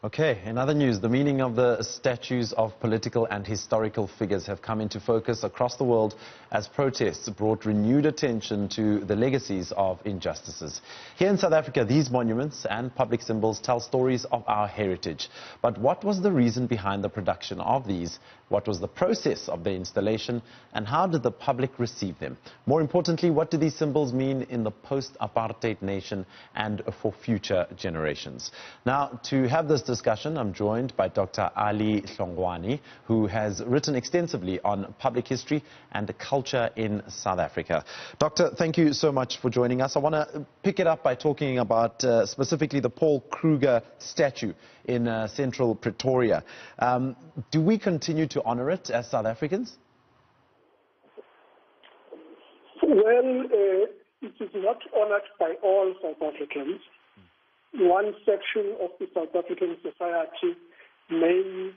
Okay, in other news, the meaning of the statues of political and historical figures have come into focus across the world as protests brought renewed attention to the legacies of injustices. Here in South Africa, these monuments and public symbols tell stories of our heritage. But what was the reason behind the production of these? What was the process of their installation? And how did the public receive them? More importantly, what do these symbols mean in the post-apartheid nation and for future generations? Now, to have this discussion, I'm joined by Dr. Ali Hlongwane, who has written extensively on public history and culture in South Africa. Doctor, thank you so much for joining us. I want to pick it up by talking about specifically the Paul Kruger statue in central Pretoria. Do we continue to honor it as South Africans? Well, it is not honored by all South Africans. One section of the South African society may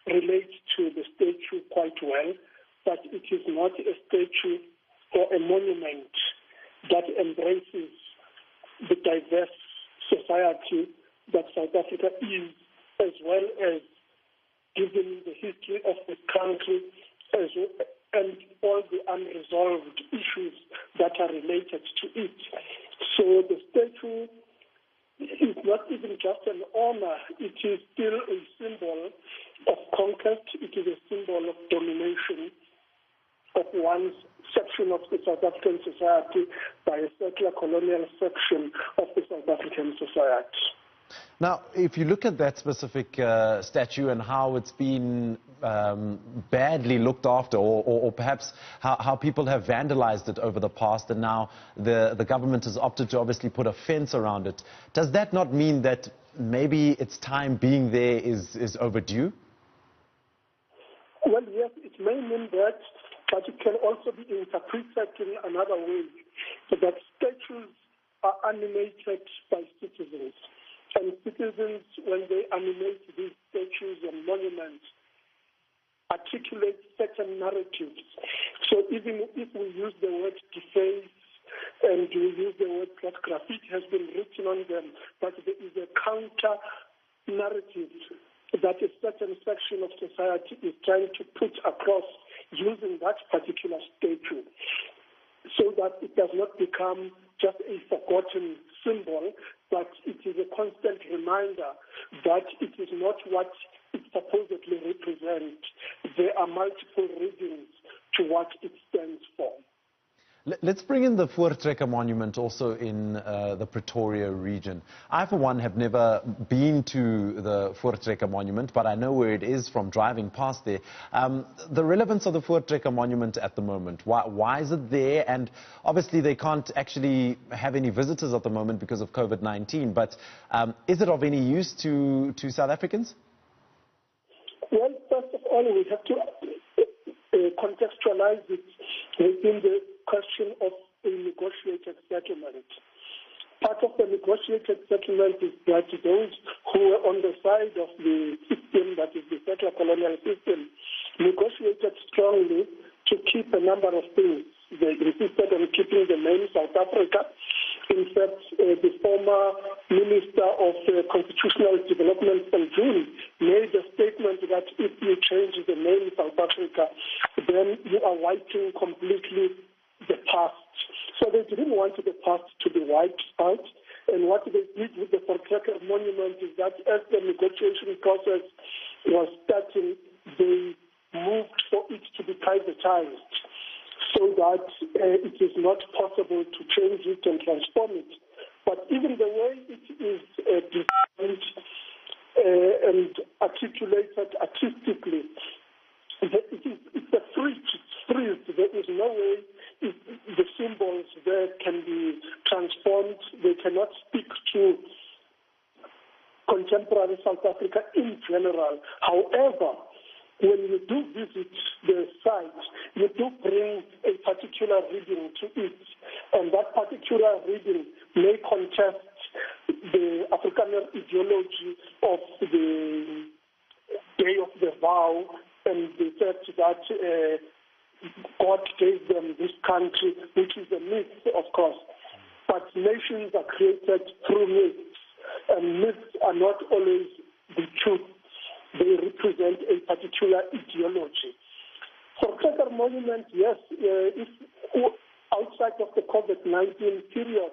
relate to the statue quite well, but it is not a statue or a monument that embraces the diverse society that South Africa is, as well as given the history of the country and all the unresolved issues that are related to it. So the statue is not even just an honor, it is still a symbol of conquest, it is a symbol of domination of one section of the South African society by a settler colonial section of the South African society. Now, if you look at that specific statue and how it's been badly looked after, or perhaps how people have vandalized it over the past, and now the government has opted to obviously put a fence around it, does that not mean that maybe its time being there is overdue? Well, yes, it may mean that, but it can also be interpreted in another way, so that statues are animated by citizens. And citizens, when they animate these statues and monuments, articulate certain narratives. So even if we use the word deface and we use the word that graffiti has been written on them, but there is a counter narrative that a certain section of society is trying to put across using that particular statue, so that it does not become just a forgotten symbol, but it is a constant reminder that it is not what it supposedly represents. There are multiple readings to what it stands for. Let's bring in the Voortrekker monument also in the Pretoria region. I, for one, have never been to the Voortrekker monument, but I know where it is from driving past there. The relevance of the Voortrekker monument at the moment, why is it there? And obviously they can't actually have any visitors at the moment because of COVID-19, but is it of any use to South Africans? Well, first of all, we have to contextualize it within the question of a negotiated settlement. Part of the negotiated settlement is that those who were on the side of the system, that is the settler colonial system, negotiated strongly to keep a number of things. They insisted on keeping the name South Africa. In fact, the former Minister of Constitutional Development in June made a statement that if you change the name South Africa, then you are wiping completely the past. So they didn't want the past to be wiped out. And what they did with the Voortrekker monument is that as the negotiation process was starting, they moved for it to be privatized so that it is not possible to change it and transform it. But even the way it is designed and articulated artistically, it's a freeze. There is no way the symbols there can be transformed. They cannot speak to contemporary South Africa in general. However, when you do visit the site, you do bring a particular reading to it, and that particular reading may contest the Afrikaner ideology of the Day of the Vow and the fact that God gave them this country, which is a myth, of course. But nations are created through myths, and myths are not always the truth. They represent a particular ideology. For Kruger Monument, yes, if outside of the COVID-19 period,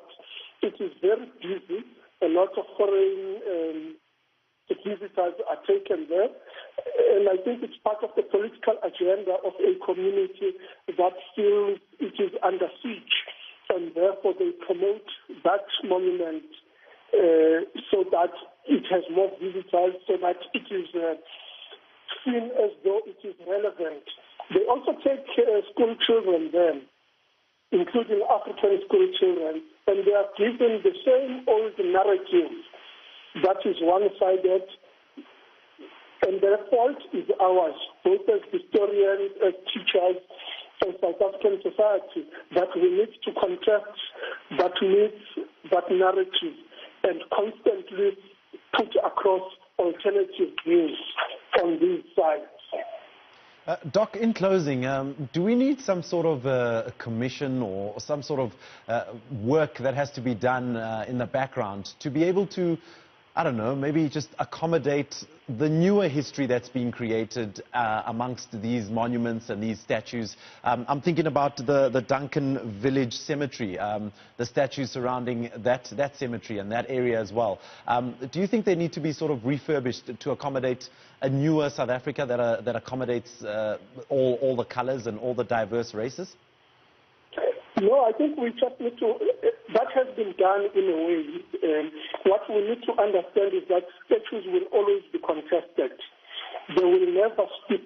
it is very busy. A lot of foreign visitors are taken there. And I think it's part of the political agenda of a community that feels it is under siege. And therefore they promote that monument so that it has more visitors, so that it is seen as though it is relevant. They also take school children there, including African school children, and they are given the same old narrative that is one-sided, and their fault is ours, both as historians, as teachers, and South African society, that we need to contest that narrative and constantly put across alternative views on these sides. Doc, in closing, do we need some sort of a commission or some sort of work that has to be done in the background to be able to, I don't know, maybe just accommodate the newer history that's being created amongst these monuments and these statues? I'm thinking about the Duncan Village Cemetery, the statues surrounding that cemetery and that area as well. Do you think they need to be sort of refurbished to accommodate a newer South Africa that accommodates all the colors and all the diverse races? No, I think we just need to, that has been done in a way. What we need to understand is that statues will always be contested. They will never speak,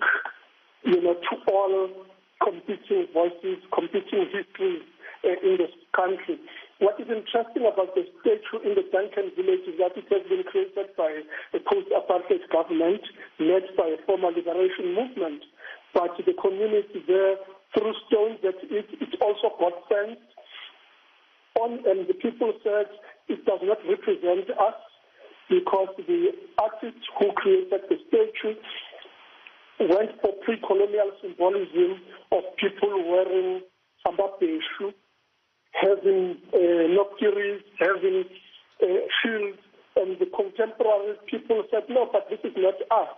to all competing voices, competing histories in this country. What is interesting about the statue in the Duncan village is that it has been created by a post-apartheid government led by a former liberation movement. But the community there threw stones at it. It also got fenced on, and the people said it does not represent us because the artist who created the statue went for pre-colonial symbolism of people wearing sambabeshu, having nokiris, having shields, and the contemporary people said, no, but this is not us.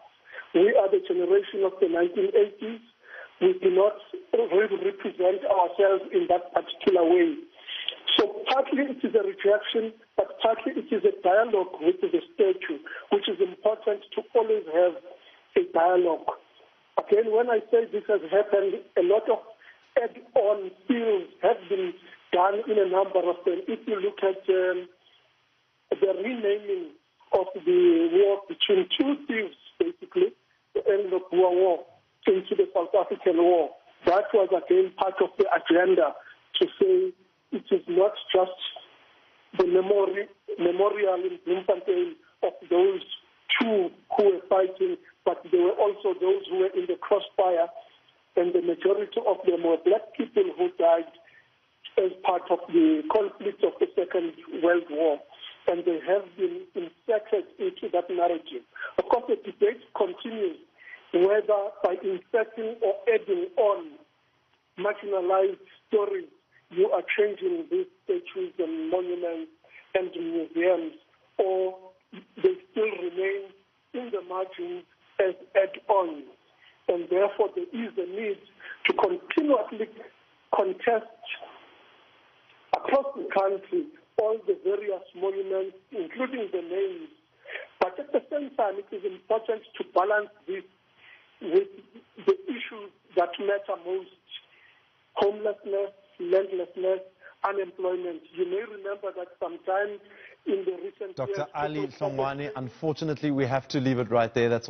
We are the generation of the 1980s. We do not really represent ourselves in that particular way. So partly it is a rejection, but partly it is a dialogue with the statue, which is important to always have a dialogue. Again, when I say this has happened, a lot of add-on fields have been done in a number of them. If you look at the renaming of the war between two thieves, basically, the end of Boer War into the South African War, that was again part of the agenda to say it is not just the memorial in Bloemfontein of those two who were fighting, but there were also those who were in the crossfire, and the majority of them were black people who died as part of the conflict of the Second World War, and they have been inserted into that narrative. Of course, the debate continues whether by inserting or adding on marginalized stories, you are changing these statues and monuments and museums, or they still remain in the margins as add-ons. And therefore, there is a need to continuously contest across the country all the various monuments, including the names. But at the same time, it is important to balance this with the issues that matter most: homelessness, landlessness, unemployment. You may remember that sometime in the recent years... Dr. Ali Hlongwane, unfortunately, we have to leave it right there. That's